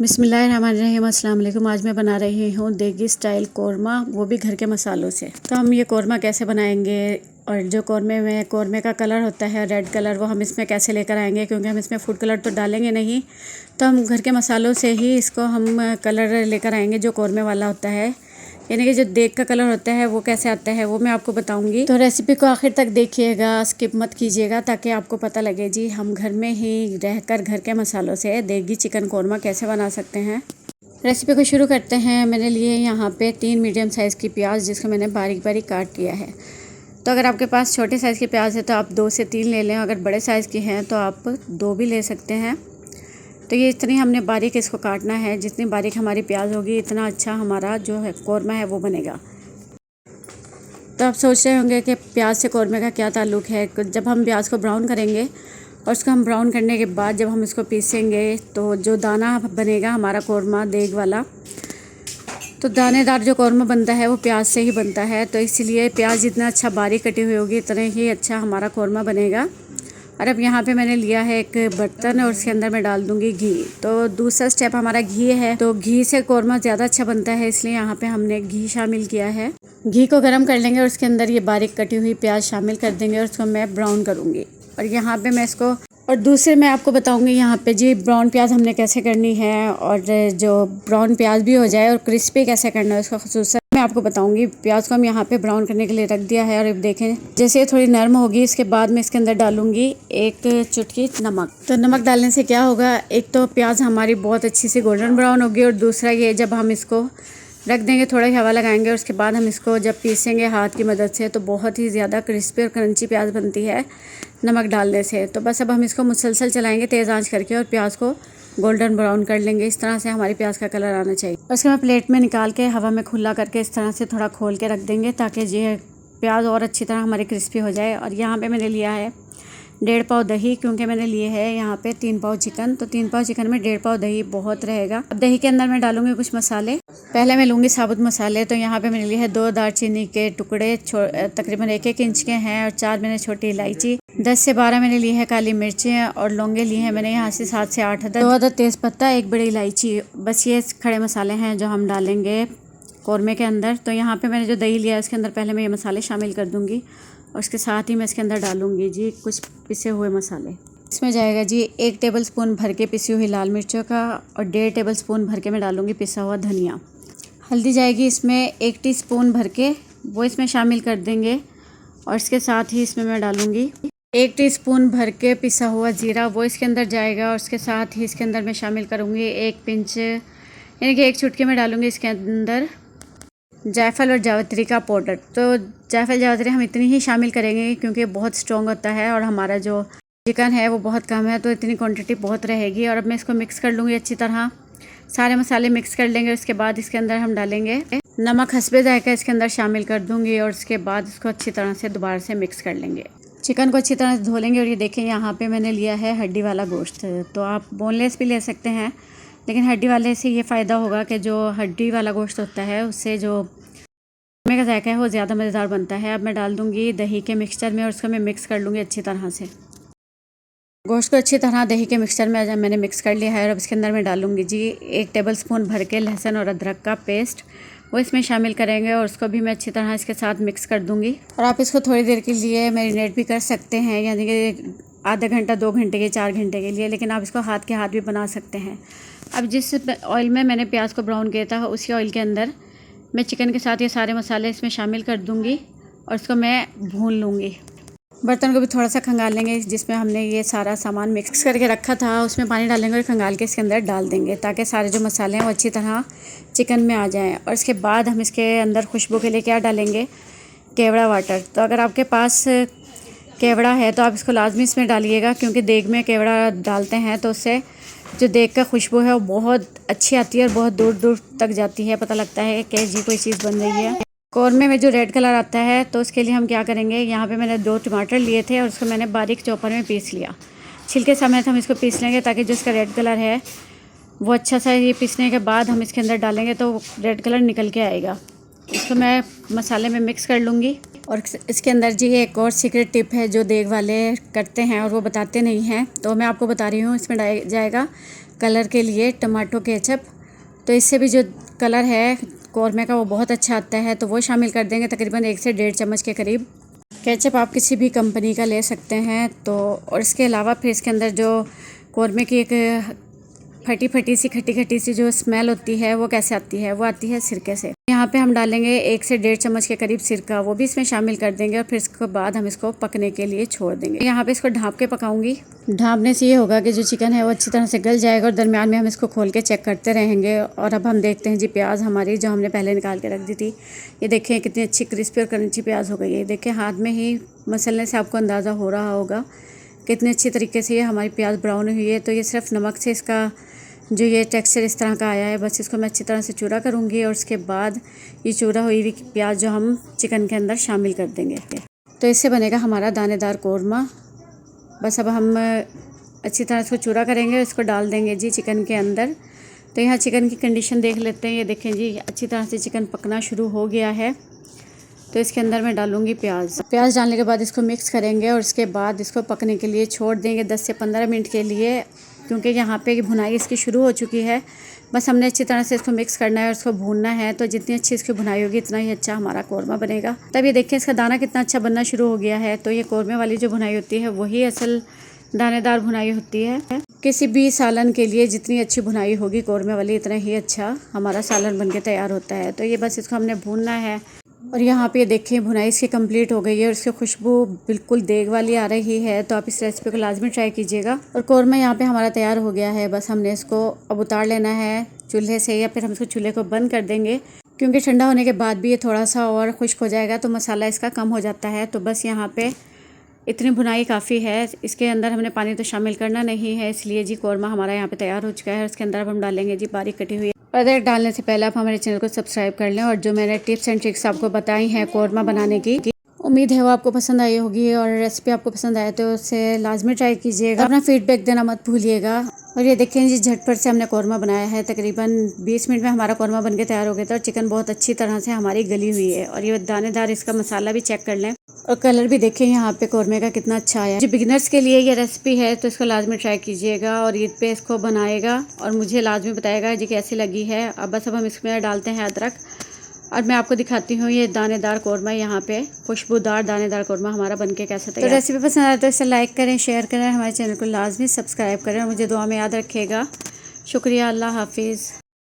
बिस्मिल्लाहिर्रहमानिर्रहीम, अस्सलाम वालेकुम। आज मैं बना रही हूँ देगी स्टाइल कौरमा, वो भी घर के मसालों से। तो हम ये कौरमा कैसे बनाएंगे और जो कौरमे का कलर होता है रेड कलर, वो हम इसमें कैसे लेकर आएंगे, क्योंकि हम इसमें फूड कलर तो डालेंगे नहीं। तो हम घर के मसालों से ही इसको हम कलर लेकर आएंगे जो कौरमे वाला होता है। यानी कि जो देग का कलर होता है वो कैसे आता है वो मैं आपको बताऊंगी। तो रेसिपी को आखिर तक देखिएगा, स्किप मत कीजिएगा, ताकि आपको पता लगे जी हम घर में ही रहकर घर के मसालों से देगी चिकन कौरमा कैसे बना सकते हैं। रेसिपी को शुरू करते हैं। मैंने लिए यहाँ पे 3 मीडियम साइज़ की प्याज, जिसको मैंने बारीक बारीक काट लिया है। तो अगर आपके पास छोटे साइज़ की प्याज है तो आप 2 से 3 ले लें, अगर बड़े साइज़ की हैं तो आप 2 भी ले सकते हैं। तो ये इतनी हमने बारीक इसको काटना है, जितनी बारीक हमारी प्याज होगी इतना अच्छा हमारा जो है कौरमा है वो बनेगा। तो आप सोच रहे होंगे कि प्याज से कौरमे का क्या ताल्लुक़ है। जब हम प्याज को ब्राउन करेंगे और उसको हम ब्राउन करने के बाद जब हम इसको पीसेंगे तो जो दाना बनेगा हमारा कौरमा देग वाला, तो दानेदार जो कौरमा बनता है वो प्याज से ही बनता है। तो इसलिए प्याज जितना अच्छा बारीक कटी हुई होगी इतना ही अच्छा हमारा कौरमा बनेगा। और अब यहाँ पे मैंने लिया है एक बर्तन और उसके अंदर मैं डाल दूँगी घी। तो दूसरा स्टेप हमारा घी है, तो घी से कौरमा ज़्यादा अच्छा बनता है, इसलिए यहाँ पे हमने घी शामिल किया है। घी को गर्म कर लेंगे और उसके अंदर ये बारीक कटी हुई प्याज शामिल कर देंगे और उसको मैं ब्राउन करूँगी। और यहाँ पे मैं इसको और दूसरे मैं आपको बताऊँगी यहाँ पे जी ब्राउन प्याज हमने कैसे करनी है, और जो ब्राउन प्याज भी हो जाए और क्रिस्पी कैसे करना है उसका खुसूसन मैं आपको बताऊंगी। प्याज को हम यहाँ पे ब्राउन करने के लिए रख दिया है, और अब देखें जैसे ये थोड़ी नरम होगी इसके बाद मैं इसके अंदर डालूंगी 1 चुटकी नमक। तो नमक डालने से क्या होगा, एक तो प्याज हमारी बहुत अच्छी सी गोल्डन ब्राउन होगी, और दूसरा ये जब हम इसको रख देंगे थोड़ा ही हवा लगाएंगे और उसके बाद हम इसको जब पीसेंगे हाथ की मदद से तो बहुत ही ज़्यादा क्रिस्पी और क्रंची प्याज बनती है नमक डालने से। तो बस अब हम इसको मुसलसल चलाएंगे तेज़ आंच करके और प्याज को गोल्डन ब्राउन कर लेंगे। इस तरह से हमारी प्याज का कलर आना चाहिए। उसके बाद प्लेट में निकाल के हवा में खुला करके इस तरह से थोड़ा खोल के रख देंगे, ताकि ये प्याज और अच्छी तरह हमारी क्रिस्पी हो जाए। और यहाँ पे मैंने लिया है 1.5 पाव दही, क्योंकि मैंने लिए है यहाँ पे 3 पाव चिकन, तो 3 पाव चिकन में 1.5 पाव दही बहुत रहेगा। अब दही के अंदर मैं डालूंगी कुछ मसाले। पहले मैं लूँगी साबुत मसाले। तो यहाँ पे मैंने लिए है 2 दालचीनी के टुकड़े, तकरीबन 1-1 इंच के हैं, और 4 मैंने छोटी इलायची, 10 से 12 मैंने ली है काली मिर्चें, और लौंगे लिए हैं मैंने यहाँ से 7 से 8 अदद, 2 अदद तेज़पत्ता, 1 बड़ी इलायची। बस ये खड़े मसाले हैं जो हम डालेंगे कौरमे के अंदर। तो यहाँ पे मैंने जो दही लिया है उसके अंदर पहले मैं ये मसाले शामिल कर दूँगी, और उसके साथ ही मैं इसके अंदर डालूँगी जी कुछ पिसे हुए मसाले। इसमें जाएगा जी 1 टेबलस्पून भर के पिसी हुई लाल मिर्चों का, और 1.5 टेबलस्पून भर के मैं डालूँगी पिसा हुआ धनिया। हल्दी जाएगी इसमें 1 टीस्पून भर के, वो इसमें शामिल कर देंगे। और इसके साथ ही इसमें मैं डालूँगी 1 टीस्पून भर के पिसा हुआ ज़ीरा, वो इसके अंदर जाएगा। और उसके साथ ही इसके अंदर मैं शामिल करूँगी 1 पिंच यानी कि 1 चुटकी में डालूँगी इसके अंदर जायफल और जावित्री का पाउडर। तो जायफल जावित्री हम इतनी ही शामिल करेंगे क्योंकि बहुत स्ट्रॉन्ग होता है, और हमारा जो चिकन है वो बहुत कम है, तो इतनी क्वांटिटी बहुत रहेगी। और अब मैं इसको मिक्स कर लूँगी अच्छी तरह, सारे मसाले मिक्स कर लेंगे। उसके बाद इसके अंदर हम डालेंगे नमक हस्बे जायका, इसके अंदर शामिल कर दूँगी, और उसके बाद इसको अच्छी तरह से दोबारा से मिक्स कर लेंगे। चिकन को अच्छी तरह से धो लेंगे। और ये देखें यहाँ पे मैंने लिया है हड्डी वाला गोश्त, तो आप बोनलेस भी ले सकते हैं, लेकिन हड्डी वाले से ये फ़ायदा होगा कि जो हड्डी वाला गोश्त होता है उससे जो कौरमे का जायका है वो ज़्यादा मज़ेदार बनता है। अब मैं डाल दूँगी दही के मिक्सचर में, और उसको मैं मिक्स कर लूँगी अच्छी तरह से। गोश्त को अच्छी तरह दही के मिक्सचर में मैंने मिक्स कर लिया है, और अब इसके अंदर मैं डालूँगी जी 1 टेबलस्पून भर के लहसुन और अदरक का पेस्ट, वो इसमें शामिल करेंगे, और उसको भी मैं अच्छी तरह इसके साथ मिक्स कर दूँगी। और आप इसको थोड़ी देर के लिए मैरिनेट भी कर सकते हैं, यानी कि आधा घंटा, 2 घंटे के, 4 घंटे के लिए, लेकिन आप इसको हाथ के हाथ भी बना सकते हैं। अब जिस ऑयल में मैंने प्याज को ब्राउन किया था उसी ऑयल के अंदर मैं चिकन के साथ ये सारे मसाले इसमें शामिल कर दूँगी, और इसको मैं भून लूँगी। बर्तन को भी थोड़ा सा खंगाल लेंगे, जिसमें हमने ये सारा सामान मिक्स करके रखा था उसमें पानी डालेंगे और खंगाल के इसके अंदर डाल देंगे, ताकि सारे जो मसाले हैं वो अच्छी तरह चिकन में आ जाएं। और इसके बाद हम इसके अंदर खुशबू के लिए क्या डालेंगे, केवड़ा वाटर। तो अगर आपके पास केवड़ा है तो आप इसको लाजमी इसमें डालिएगा, क्योंकि देग में केवड़ा डालते हैं तो उससे जो देग का खुशबू है वो बहुत अच्छी आती है और बहुत दूर दूर तक जाती है, पता लगता है कि जी कोई चीज़ बन रही है। कौरमे में जो रेड कलर आता है तो उसके लिए हम क्या करेंगे, यहाँ पे मैंने 2 टमाटर लिए थे और उसको मैंने बारीक चॉपर में पीस लिया। छिलके समेत हम इसको पीस लेंगे, ताकि जो इसका रेड कलर है वो अच्छा सा, ये पीसने के बाद हम इसके अंदर डालेंगे तो रेड कलर निकल के आएगा। इसको मैं मसाले में मिक्स कर लूँगी, और इसके अंदर जी एक और सीक्रेट टिप है जो देग वाले करते हैं और वो बताते नहीं हैं, तो मैं आपको बता रही हूँ। इसमें जाएगा कलर के लिए टमाटो केचप, तो इससे भी जो कलर है कौरमे का वो बहुत अच्छा आता है, तो वो शामिल कर देंगे तकरीबन 1 से 1.5 चम्मच के करीब। केचप आप किसी भी कंपनी का ले सकते हैं। तो और इसके अलावा फिर इसके अंदर जो कौरमे की एक फटी फटी सी खट्टी खट्टी सी जो स्मेल होती है वो कैसे आती है, वो आती है सिरके से। यहाँ पे हम डालेंगे 1 से 1.5 चम्मच के करीब सिरका, वो भी इसमें शामिल कर देंगे और फिर इसके बाद हम इसको पकने के लिए छोड़ देंगे। यहाँ पे इसको ढाँप के पकाऊंगी। ढाँपने से ये होगा कि जो चिकन है वो अच्छी तरह से गल जाएगा और दरमियान में हम इसको खोल के चेक करते रहेंगे। और अब हम देखते हैं जी प्याज हमारी जो हमने पहले निकाल के रख दी थी, ये देखें कितनी अच्छी क्रिस्पी और क्रंची प्याज हो गई है। देखें हाथ में ही मसलने से आपको अंदाज़ा हो रहा होगा कितने अच्छी तरीके से ये हमारी प्याज ब्राउन हुई है। तो ये सिर्फ नमक से इसका जो ये टेक्सचर इस तरह का आया है, बस इसको मैं अच्छी तरह से चूरा करूँगी और उसके बाद ये चूरा हुई हुई प्याज जो हम चिकन के अंदर शामिल कर देंगे। तो इससे बनेगा हमारा दानेदार कौरमा। बस अब हम अच्छी तरह इसको चूरा करेंगे, इसको डाल देंगे जी चिकन के अंदर। तो यहाँ चिकन की कंडीशन देख लेते हैं। ये देखें जी अच्छी तरह से चिकन पकना शुरू हो गया है। तो इसके अंदर मैं डालूँगी प्याज। प्याज डालने के बाद इसको मिक्स करेंगे और उसके बाद इसको पकने के लिए छोड़ देंगे 10 से 15 मिनट के लिए, क्योंकि यहाँ पे भुनाई इसकी शुरू हो चुकी है। बस हमने अच्छी तरह से इसको मिक्स करना है और इसको भूनना है। तो जितनी अच्छी इसकी भुनाई होगी इतना ही अच्छा हमारा कौरमा बनेगा। तब ये देखिए इसका दाना कितना अच्छा बनना शुरू हो गया है। तो ये कौरमे वाली जो भुनाई होती है वही असल दानेदार भुनाई होती है। किसी भी सालन के लिए जितनी अच्छी भुनाई होगी कौरमे वाली, इतना ही अच्छा हमारा सालन बन के तैयार होता है। तो ये बस इसको हमने भूनना है। और यहाँ पे देखें भुनाई इसकी कंप्लीट हो गई है और इसकी खुशबू बिल्कुल देग वाली आ रही है। तो आप इस रेसिपी को लाजमी ट्राई कीजिएगा। और कौरमा यहाँ पे हमारा तैयार हो गया है। बस हमने इसको अब उतार लेना है चूल्हे से, या फिर हम इसको चूल्हे को बंद कर देंगे, क्योंकि ठंडा होने के बाद भी ये थोड़ा सा और खुश्क हो जाएगा तो मसाला इसका कम हो जाता है। तो बस यहाँ पे इतनी भुनाई काफ़ी है, इसके अंदर हमने पानी तो शामिल करना नहीं है। इसलिए जी कौरमा हमारा यहाँ पे तैयार हो चुका है। उसके अंदर अब हम डालेंगे जी बारीक कटी हुई अदरक। डालने से पहले आप हमारे चैनल को सब्सक्राइब कर लें और जो मैंने टिप्स एंड ट्रिक्स आपको बताई हैं कौरमा बनाने की, उम्मीद है वो आपको पसंद आई होगी। और रेसिपी आपको पसंद आए तो उसे लाजमी ट्राई कीजिएगा, अपना फीडबैक देना मत भूलिएगा। और ये देखें जी झटपट से हमने कौरमा बनाया है। तकरीबन 20 मिनट में हमारा कौरमा बनके तैयार हो गया था और चिकन बहुत अच्छी तरह से हमारी गली हुई है। और ये दानेदार इसका मसाला भी चेक कर लें और कलर भी देखें यहाँ पे कौरमे का कितना अच्छा आया है। जो बिगिनर्स के लिए ये रेसिपी है तो इसको लाजमी ट्राई कीजिएगा और ईद पे इसको बनाएगा और मुझे लाजमी बताएगा जी कैसी लगी है। अब बस अब हम इसमें डालते हैं अदरक और मैं आपको दिखाती हूँ ये दानेदार कौरमा, यहाँ पे खुशबूदार दानेदार कौरमा हमारा बनके कैसा तैयार। तो रेसिपी पसंद आए तो इसे लाइक करें, शेयर करें, हमारे चैनल को लाजमी सब्सक्राइब करें और मुझे दुआ में याद रखिएगा। शुक्रिया, अल्लाह हाफिज़।